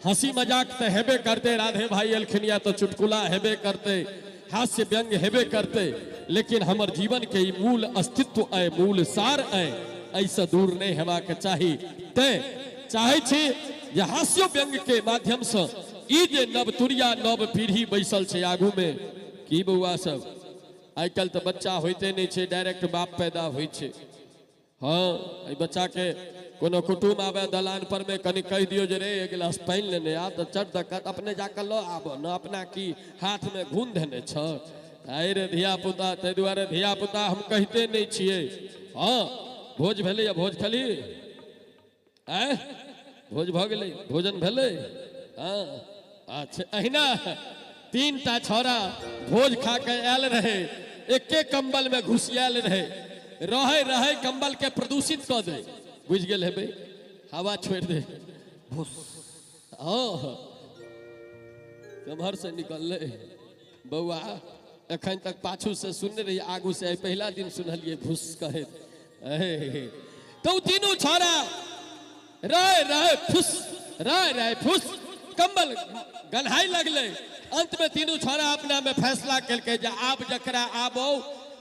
हंसी मजाक तो हेबे करते, राधे भाई अलखिनिया तो चुटकुला हेबे करते, हास्य व्यंग हेबे करते, लेकिन हमर जीवन के मूल अस्तित्व है, मूल सार है, ऐसे दूर नहीं हेबाक चाही। ते चाहे छी जे हास्य व्यंग के माध्यम से ई जे नवतुरिया नव पीढ़ी बैसल छे आगू में, की बउआ सब आजकल तो बच्चा होते नहीं छे, डायरेक्ट बाप पैदा होई छे। हाँ, बच्चा के कोनो कुटुम आवे दलान पर में कनी कह दियो जे रे एक गिलास पानी लेने आ, तो चढ़ दकत अपने जाकर लो आबो न, अपना की हाथ में घून देने छ। आए रे धिया पुता, ते दुआरे धिया पुता हम कहते नहीं छिए। हाँ, भोज भेले या भोज खली आए, भोज भ गेले, भोजन भेले। हाँ अच्छा, अहिना 3 टा छोरा भोज खा के आयल रहे, एके कंबल में घुसियाल रहे, रहे रहे कंबल के प्रदूषित कर दे, बुझ गेल हेबे, हवा छोड़ दे, कमर से निकल बउआ। अखन तक पाछू से सुनने रही, आगू से पहला दिन सुनलिए घुस कहे। तो तीनों छोरा रहे रहे फुस, रहे रहे फुस, कंबल गन्हाई लगले। अंत में तीनों छोरा अपना में फैसला करके जा आप जकरा आबो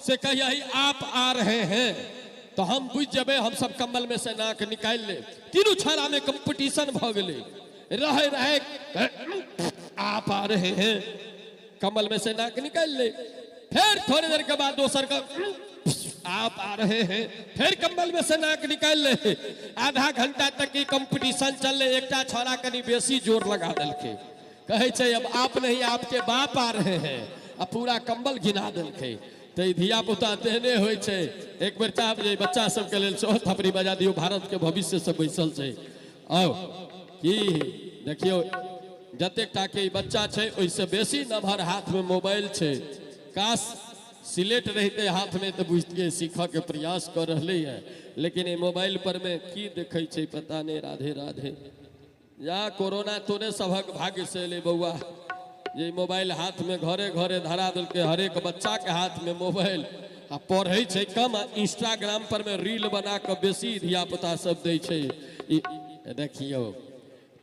से कहिए आप आ रहे हैं तो हम बुझ जबे, हम सब कंबल में से नाक निकाल ले। तीनों छोरा में कंपटीशन भ गए, रहे रहे आप आ रहे हैं, कंबल में से नाक निकाल ले। फिर थोड़ी देर के बाद दोसर का आप आ रहे हैं, फिर कंबल में से नाक निकाल ले। आधा घंटा तक की कंपटीशन चल ले। एक छोरा कनी बेसी जोर लगा दिल के, कहे छे अब आप नहीं आपके बाप आ रहे हैं, अब पूरा कंबल घिना दिल के। तो धिया पुता तेहने होय छे, एक बेर चाहब जे बच्चा सबके लेल सेहो थपड़ी बजा दियो, भारत के भविष्य से बैसल छे। आओ की देखियो, जतेक टा के बच्चा छे ओइसे बेसी नभर हाथ में मोबाइल छे। काश सिलेट रहते हाथ में तो बुझतिए, सीख के प्रयास कर रहे हैं, लेकिन ये मोबाइल पर में की देखे छे पता नहीं। राधे राधे। या कोरोना तोरे सबक भाग्य से ले बउआ, ये मोबाइल हाथ में घरे घरे धरा दिल के, हरेक बच्चा के हाथ में मोबाइल। आ पढ़े छे कम, इंस्टाग्राम पर में रील बना के बेसी धिया पुता सब दे छे। देखियो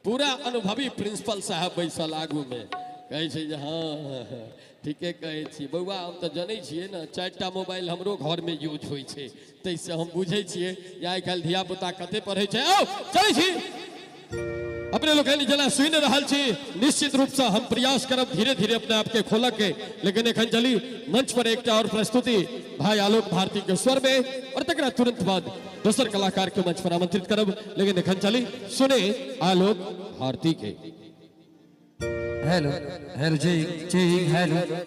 पूरा अनुभवी प्रिंसिपल साहब बैसल आगू में, कहे छे जे हाँ ठीके कहे छी बउआ, हम तो जाने छिए ना 4टा मोबाइल हमरो घर में यूज होय छे, तैसे हम बुझे छिए जे आइ काल्हि धिया पुता कते पढ़े छे। आओ चलै छी, अपने लोग जना सुन रहा छी। निश्चित रूप से हम प्रयास करब धीरे धीरे अपने आप के खोल के, लेकिन एखन चली मंच पर एक और प्रस्तुति भाई आलोक भारती के स्वर में, और तकरा तुरंत बाद दोसर कलाकार के मंच पर आमंत्रित करब। लेकिन एखन चली सुने आलोक भारती के। हेलो हेलो जी जी हेलो।